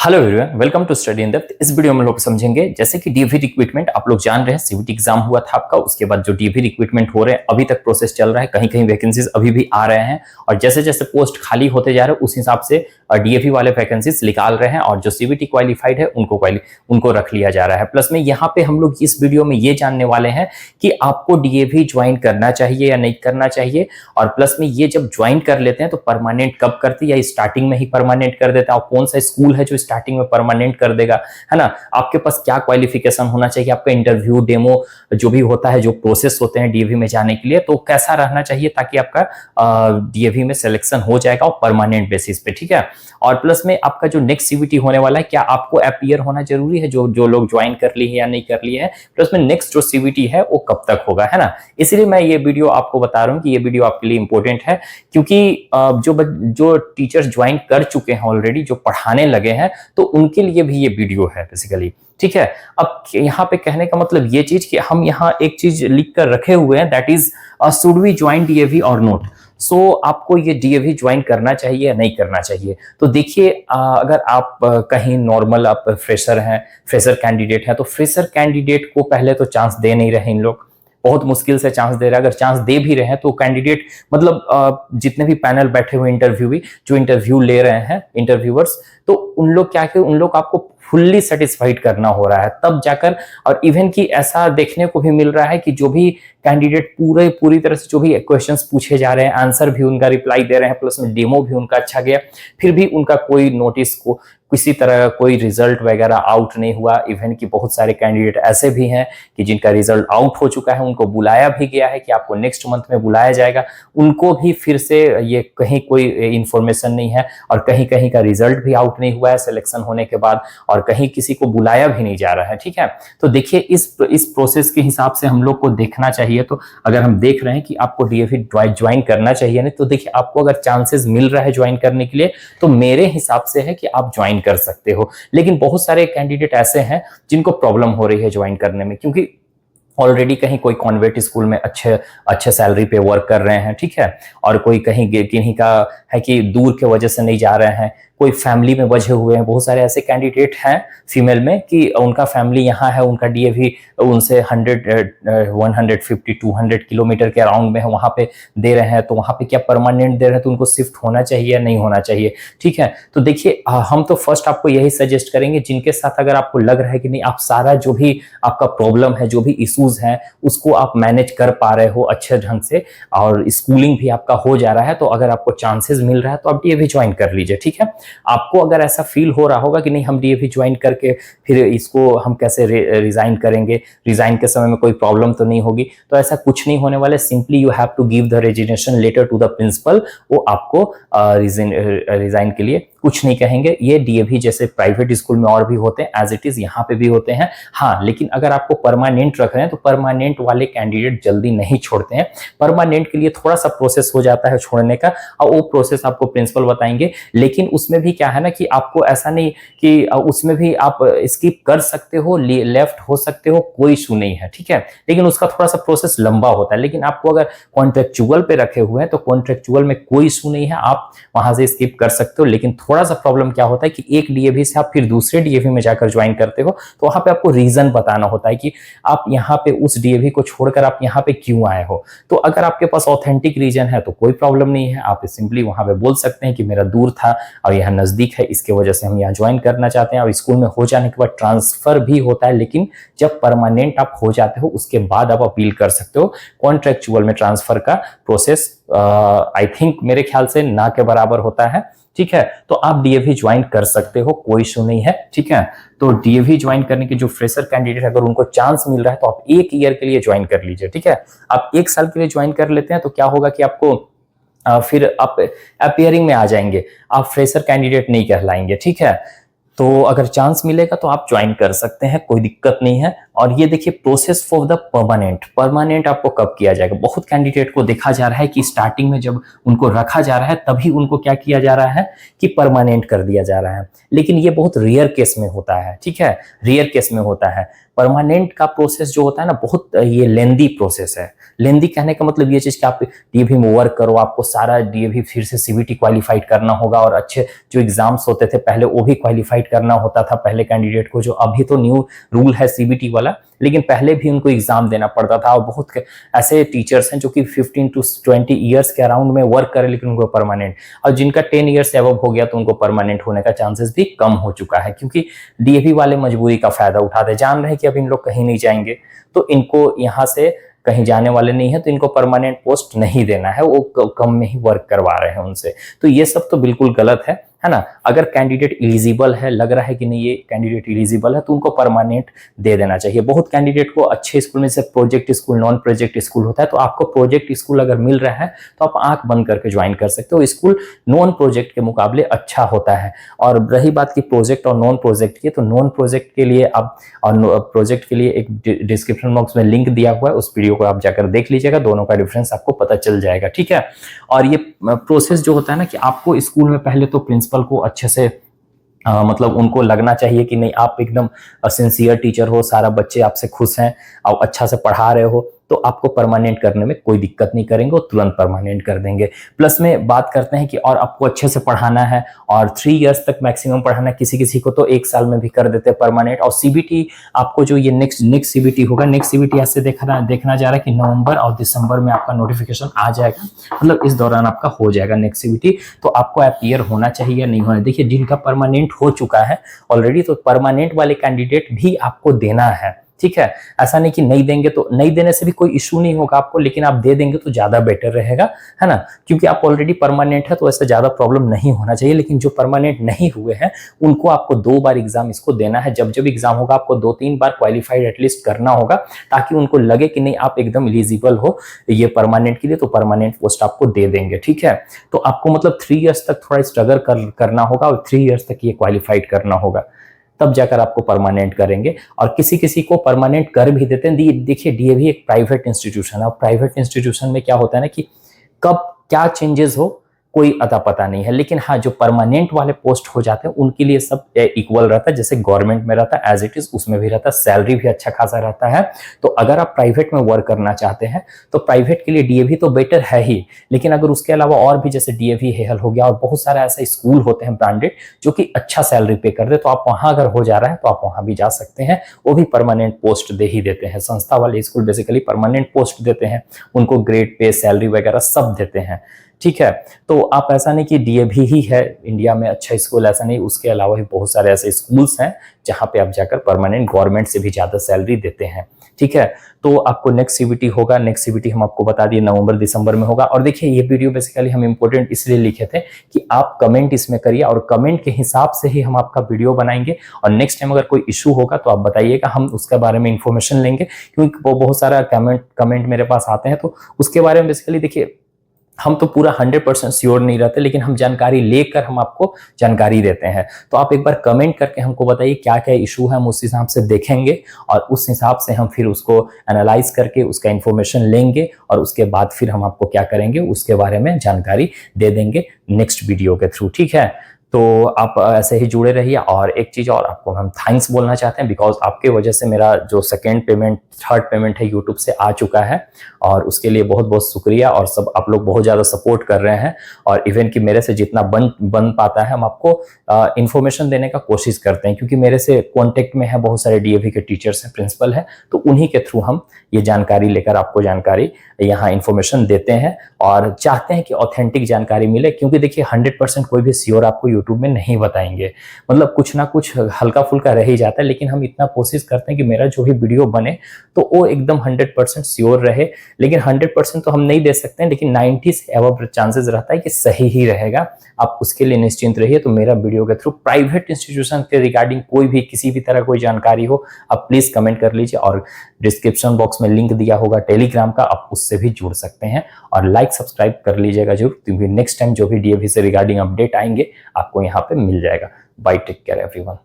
Hello everyone, welcome to study in depth. इस video में लोग समझेंगे जैसे कि डीएवी रिक्रूटमेंट आप लोग जान रहे हैं, सीवीटी एग्जाम हुआ था आपका, उसके बाद जो डीएवी रिक्रूटमेंट हो रहे हैं अभी तक प्रोसेस चल रहा है, कहीं कहीं वैकेंसीज अभी भी आ रहे हैं और जैसे जैसे पोस्ट खाली होते जा रहे हैं उस हिसाब से डीएवी वाले वैकेंसीज निकाल रहे हैं और जो सीवीटी क्वालिफाइड है उनको रख लिया जा रहा है। प्लस में यहाँ पे हम लोग इस वीडियो में ये जानने वाले हैं कि आपको डीएवी ज्वाइन करना चाहिए या नहीं करना चाहिए, और प्लस में ये जब ज्वाइन कर लेते हैं तो परमानेंट कब करते हैं या स्टार्टिंग में ही परमानेंट कर देते हैं, और कौन सा स्कूल है जो स्टार्टिंग में परमानेंट कर देगा, है ना। आपके पास क्या क्वालिफिकेशन होना चाहिए, आपका इंटरव्यू डेमो जो भी होता है, जो प्रोसेस होते हैं डीएवी में जाने के लिए, तो कैसा रहना चाहिए ताकि आपका डीएवी में सिलेक्शन हो जाएगा और परमानेंट बेसिस पे, ठीक है। और प्लस में आपका जो नेक्स्ट सीवीटी होने वाला है, क्या आपको अपीयर होना जरूरी है, जो लोग ज्वाइन कर लिए हैं या नहीं कर लिए हैं, प्लस में नेक्स्ट जो सीवीटी है वो कब तक होगा, है ना। इसलिए मैं ये वीडियो आपको बता रहा हूँ कि ये वीडियो आपके लिए इंपॉर्टेंट है, क्योंकि जो टीचर्स ज्वाइन कर चुके हैं ऑलरेडी, जो पढ़ाने लगे हैं, तो उनके लिए भी ये वीडियो है बेसिकली, ठीक है। अब यहाँ पे कहने का मतलब ये चीज कि हम यहाँ एक चीज लिख कर रखे हुए हैं, that is should we join DAV और नॉट। सो आपको ये डीएवी ज्वाइन करना चाहिए या नहीं करना चाहिए। तो देखिए, अगर आप कहीं नॉर्मल आप फ्रेशर हैं, फ्रेशर कैंडिडेट है, तो फ्रेशर कैंडिडेट को पहले तो चांस दे नहीं रहे इन लोग, बहुत मुश्किल से चांस दे रहा है। अगर चांस दे भी रहे हैं तो कैंडिडेट मतलब जितने भी पैनल बैठे हुए जो इंटरव्यू ले रहे हैं इंटरव्यूअर्स, तो उन लोग क्या कि उन लोग आपको फुल्ली सेटिस्फाइड करना हो रहा है तब जाकर। और इवन कि ऐसा देखने को भी मिल रहा है कि जो भी कैंडिडेट पूरी तरह से जो भी क्वेश्चंस पूछे जा रहे हैं, आंसर भी उनका रिप्लाई दे रहे हैं, प्लस में डेमो भी उनका अच्छा गया, फिर भी उनका कोई नोटिस को किसी तरह का कोई रिजल्ट वगैरह आउट नहीं हुआ। इवन कि बहुत सारे कैंडिडेट ऐसे भी हैं कि जिनका रिजल्ट आउट हो चुका है, उनको बुलाया भी गया है कि आपको नेक्स्ट मंथ में बुलाया जाएगा, उनको भी फिर से ये कहीं कोई इंफॉर्मेशन नहीं है और कहीं कहीं का रिजल्ट भी आउट नहीं हुआ है सिलेक्शन होने के बाद, और कहीं किसी को बुलाया भी नहीं जा रहा है, ठीक है। तो देखिए, इस प्रोसेस के हिसाब से हम लोग को देखना चाहिए। तो अगर हम देख रहे हैं कि आपको डीएवी ज्वाइन करना चाहिए नहीं, तो देखिए आपको अगर चांसेस मिल रहा है ज्वाइन करने के लिए, तो मेरे हिसाब से है कि आप ज्वाइन कर सकते हो। लेकिन बहुत सारे कैंडिडेट ऐसे हैं जिनको प्रॉब्लम हो रही है ज्वाइन करने में, क्योंकि ऑलरेडी कहीं कोई कॉन्वेंट स्कूल में अच्छे सैलरी पे वर्क कर रहे हैं, ठीक है, और कोई किन्हीं का है कि दूर के वजह से नहीं जा रहे हैं, कोई फैमिली में बझे हुए हैं। बहुत सारे ऐसे कैंडिडेट हैं फीमेल में कि उनका फैमिली यहाँ है, उनका डीएवी उनसे 150 200 किलोमीटर के अराउंड में है, वहां पे दे रहे हैं, तो वहां पे क्या परमानेंट दे रहे हैं, तो उनको शिफ्ट होना चाहिए या नहीं होना चाहिए, ठीक है। तो देखिए, हम तो फर्स्ट आपको यही सजेस्ट करेंगे जिनके साथ अगर आपको लग रहा है कि नहीं, आप सारा जो भी आपका प्रॉब्लम है, जो भी इश्यूज हैं, उसको आप मैनेज कर पा रहे हो अच्छे ढंग से, और स्कूलिंग भी आपका हो जा रहा है, तो अगर आपको चांसेस मिल रहा है तो आप डीएवी ज्वाइन कर लीजिए, ठीक है। आपको अगर ऐसा फील हो रहा होगा कि नहीं, हम डीएवी ज्वाइन करके फिर इसको हम कैसे रिजाइन करेंगे, रिजाइन के समय में कोई प्रॉब्लम तो नहीं होगी, तो ऐसा कुछ नहीं होने वाला। Simply you have to give the resignation letter to the principal, वो आपको रिजाइन के लिए कुछ नहीं कहेंगे। ये डीएवी जैसे प्राइवेट स्कूल में और भी होते हैं, एज इट इज यहाँ पे भी होते हैं, हाँ। लेकिन अगर आपको परमानेंट रख रहे हैं तो परमानेंट वाले कैंडिडेट जल्दी नहीं छोड़ते हैं। परमानेंट के लिए थोड़ा सा प्रोसेस हो जाता है छोड़ने का, और वो प्रोसेस आपको प्रिंसिपल बताएंगे। लेकिन उसमें भी क्या है ना कि आपको ऐसा नहीं कि उसमें भी आप स्किप कर सकते हो, लेफ्ट हो सकते हो, कोई इशू नहीं है, ठीक है। लेकिन उसका थोड़ा सा प्रोसेस लंबा होता है। लेकिन आपको अगर कॉन्ट्रेक्चुअल पे रखे हुए हैं तो कॉन्ट्रेक्चुअल में कोई इशू नहीं है, आप वहां से स्किप कर सकते हो। लेकिन थोड़ा सा प्रॉब्लम क्या होता है कि एक डीएवी से आप फिर दूसरे डीएवी में जाकर ज्वाइन करते हो, तो वहां पे आपको रीजन बताना होता है कि आप यहाँ पे उस डीएवी को छोड़कर आप यहाँ पे क्यों आए हो। तो अगर आपके पास ऑथेंटिक रीजन है तो कोई प्रॉब्लम नहीं है, आप सिंपली वहां पे बोल सकते हैं कि मेरा दूर था और यहाँ नजदीक है, इसके वजह से हम यहाँ ज्वाइन करना चाहते हैं। और स्कूल में हो जाने के बाद ट्रांसफर भी होता है, लेकिन जब परमानेंट आप हो जाते हो उसके बाद आप अपील कर सकते हो। कॉन्ट्रेक्चुअल में ट्रांसफर का प्रोसेस आई थिंक मेरे ख्याल से ना के बराबर होता है, ठीक है। तो आप डीएवी ज्वाइन कर सकते हो, कोई इशू नहीं है, ठीक है। तो डीएवी ज्वाइन करने के जो फ्रेशर कैंडिडेट अगर उनको चांस मिल रहा है तो आप 1 ईयर के लिए ज्वाइन कर लीजिए, ठीक है। आप 1 साल के लिए ज्वाइन कर लेते हैं तो क्या होगा कि आपको फिर आप अपीयरिंग में आ जाएंगे, आप फ्रेशर कैंडिडेट नहीं कहलाएंगे, ठीक है। तो अगर चांस मिलेगा तो आप ज्वाइन कर सकते हैं, कोई दिक्कत नहीं है। और ये देखिए प्रोसेस फॉर द परमानेंट आपको कब किया जाएगा। बहुत कैंडिडेट को देखा जा रहा है कि स्टार्टिंग में जब उनको रखा जा रहा है तभी उनको क्या किया जा रहा है कि परमानेंट कर दिया जा रहा है, लेकिन ये बहुत रेयर केस में होता है, ठीक है, रेयर केस में होता है। परमानेंट का प्रोसेस जो होता है ना, बहुत ये लेंदी प्रोसेस है। लेंदी कहने का मतलब ये चीज कि आप डीएवी में वर्क करो, आपको सारा डीएवी फिर से सीबीटी क्वालिफाइड करना होगा, और अच्छे जो एग्जाम्स होते थे पहले वो भी क्वालिफाइड करना होता था पहले कैंडिडेट को। जो अभी तो न्यू रूल है सीबीटी वाला, लेकिन पहले भी उनको एग्जाम देना पड़ता था। और बहुत ऐसे टीचर्स हैं जो कि 15 to 20 ईयर्स के अराउंड में वर्क करें लेकिन उनको परमानेंट, और जिनका 10 ईयर्स से अबव हो गया तो उनको परमानेंट होने का चांसेस भी कम हो चुका है, क्योंकि डीएवी वाले मजबूरी का फायदा उठाते, जान रहे हैं कि अब इन लोग कहीं नहीं जाएंगे, तो इनको यहाँ से कहीं जाने वाले नहीं है तो इनको परमानेंट पोस्ट नहीं देना है, वो कम में ही वर्क करवा रहे हैं उनसे। तो ये सब तो बिल्कुल गलत है ना। अगर कैंडिडेट एलिजिबल है, लग रहा है कि नहीं ये कैंडिडेट एलिजिबल है, तो उनको परमानेंट दे देना चाहिए। बहुत कैंडिडेट को अच्छे स्कूल में से project school, non project school होता है, तो आपको प्रोजेक्ट स्कूल अगर मिल रहा है तो आप आंख बंद करके ज्वाइन कर सकते हो। स्कूल नॉन प्रोजेक्ट के मुकाबले अच्छा होता है। और रही बात की प्रोजेक्ट और नॉन प्रोजेक्ट की, तो नॉन प्रोजेक्ट के लिए आप, और प्रोजेक्ट के लिए एक डिस्क्रिप्शन बॉक्स में लिंक दिया हुआ है, उस वीडियो को आप जाकर देख लीजिएगा, दोनों का डिफरेंस आपको पता चल जाएगा, ठीक है। और ये प्रोसेस जो होता है ना कि आपको स्कूल में पहले तो प्रिंसिपल को अच्छे से मतलब उनको लगना चाहिए कि नहीं आप एकदम सिंसियर टीचर हो, सारा बच्चे आपसे खुश हैं और अच्छा से पढ़ा रहे हो, तो आपको परमानेंट करने में कोई दिक्कत नहीं करेंगे, वो तुरंत परमानेंट कर देंगे। प्लस में बात करते हैं कि और आपको अच्छे से पढ़ाना है और 3 इयर्स तक मैक्सिमम पढ़ाना है, किसी किसी को तो 1 साल में भी कर देते हैं परमानेंट। और सीबीटी आपको जो ये नेक्स्ट सीबीटी होगा, नेक्स्ट सीबीटी ऐसे देखना जा रहा है कि नवंबर और दिसंबर में आपका नोटिफिकेशन आ जाएगा, मतलब इस दौरान आपका हो जाएगा नेक्स्ट सीबीटी। तो आपको अपीयर होना चाहिए या नहीं होना। देखिए जिनका परमानेंट हो चुका है ऑलरेडी, तो परमानेंट वाले कैंडिडेट भी आपको देना है, ठीक है। ऐसा नहीं कि नहीं देंगे, तो नहीं देने से भी कोई इशू नहीं होगा आपको, लेकिन आप दे देंगे तो ज्यादा बेटर रहेगा, है ना, क्योंकि आप ऑलरेडी परमानेंट है तो ऐसा ज्यादा प्रॉब्लम नहीं होना चाहिए। लेकिन जो परमानेंट नहीं हुए हैं उनको आपको 2 बार एग्जाम इसको देना है। जब जब एग्जाम होगा आपको 2-3 बार क्वालिफाइड एटलीस्ट करना होगा, ताकि उनको लगे कि नहीं आप एकदम एलिजिबल हो ये परमानेंट के लिए, तो परमानेंट पोस्ट आपको दे देंगे, ठीक है। तो आपको मतलब 3 इयर्स तक थोड़ा स्ट्रगल करना होगा और 3 इयर्स तक ये क्वालिफाइड करना होगा, तब जाकर आपको परमानेंट करेंगे। और किसी किसी को परमानेंट कर भी देते हैं। देखिए डीएवी एक प्राइवेट इंस्टीट्यूशन है, और प्राइवेट इंस्टीट्यूशन में क्या होता है ना कि कब क्या चेंजेस हो कोई अता पता नहीं है। लेकिन हाँ, जो परमानेंट वाले पोस्ट हो जाते हैं उनके लिए सब इक्वल रहता है, जैसे गवर्नमेंट में रहता है एज इट इज, उसमें भी रहता है, सैलरी भी अच्छा खासा रहता है। तो अगर आप प्राइवेट में वर्क करना चाहते हैं तो प्राइवेट के लिए डीएवी तो बेटर है ही, लेकिन अगर उसके अलावा और भी जैसे डीएवी हेल हो गया और बहुत सारा ऐसा स्कूल होते हैं ब्रांडेड जो कि अच्छा सैलरी पे कर दे, तो आप वहां अगर हो जा रहा है तो आप वहां भी जा सकते हैं, वो भी परमानेंट पोस्ट दे ही देते हैं। संस्था वाले स्कूल बेसिकली परमानेंट पोस्ट देते हैं, उनको ग्रेड पे सैलरी वगैरह सब देते हैं, ठीक है। तो आप ऐसा नहीं कि डीएवी ही है इंडिया में अच्छा स्कूल, ऐसा नहीं, उसके अलावा भी बहुत सारे ऐसे स्कूल्स हैं जहां पे आप जाकर परमानेंट गवर्नमेंट से भी ज्यादा सैलरी देते हैं, ठीक है। तो आपको नेक्स्ट सीबीटी होगा, नेक्स्ट सीबीटी हम आपको बता दिए नवंबर दिसंबर में होगा। और देखिए ये वीडियो बेसिकली हम इंपॉर्टेंट इसलिए लिखे थे कि आप कमेंट इसमें करिए और कमेंट के हिसाब से ही हम आपका वीडियो बनाएंगे। और नेक्स्ट टाइम अगर कोई इशू होगा तो आप बताइएगा, हम उसके बारे में इंफॉर्मेशन लेंगे, क्योंकि वो बहुत सारा कमेंट मेरे पास आते हैं, तो उसके बारे में बेसिकली देखिए हम तो पूरा 100% श्योर नहीं रहते, लेकिन हम जानकारी लेकर हम आपको जानकारी देते हैं। तो आप एक बार कमेंट करके हमको बताइए क्या क्या इशू है, हम उस हिसाब से देखेंगे और उस हिसाब से हम फिर उसको एनालाइज करके उसका इंफॉर्मेशन लेंगे, और उसके बाद फिर हम आपको क्या करेंगे उसके बारे में जानकारी दे देंगे नेक्स्ट वीडियो के थ्रू, ठीक है। तो आप ऐसे ही जुड़े रहिए। और एक चीज और आपको हम थैंक्स बोलना चाहते हैं, बिकॉज आपके वजह से मेरा जो सेकेंड पेमेंट, थर्ड पेमेंट है यूट्यूब से आ चुका है, और उसके लिए बहुत बहुत शुक्रिया। और सब आप लोग बहुत ज़्यादा सपोर्ट कर रहे हैं, और इवन कि मेरे से जितना बन पाता है हम आपको इन्फॉर्मेशन देने का कोशिश करते हैं, क्योंकि मेरे से कॉन्टेक्ट में है बहुत सारे डीएवी के टीचर्स हैं, प्रिंसिपल हैं, तो उन्हीं के थ्रू हम ये जानकारी लेकर आपको जानकारी यहाँ इन्फॉर्मेशन देते हैं और चाहते हैं कि ऑथेंटिक जानकारी मिले। क्योंकि देखिए 100% कोई भी श्योर आपको यूट्यूब में नहीं बताएंगे, मतलब कुछ ना कुछ हल्का फुल्का रह ही जाता है, लेकिन हम इतना कोशिश करते हैं कि मेरा जो भी वीडियो बने तो वो एकदम 100% श्योर रहे। लेकिन 100% तो हम नहीं दे सकते हैं, लेकिन 90 से अबव चांसेस रहता है कि सही ही रहेगा, आप उसके लिए निश्चिंत रहिए। तो मेरा वीडियो के थ्रू प्राइवेट इंस्टीट्यूशन के रिगार्डिंग कोई भी किसी भी तरह कोई जानकारी हो, आप प्लीज कमेंट कर लीजिए, और डिस्क्रिप्शन बॉक्स में लिंक दिया होगा टेलीग्राम का, आप उससे भी जुड़ सकते हैं। और लाइक सब्सक्राइब कर लीजिएगा जरूर, क्योंकि नेक्स्ट टाइम जो भी डीएवी से रिगार्डिंग अपडेट आएंगे आपको यहाँ पे मिल जाएगा। Bye, take care everyone.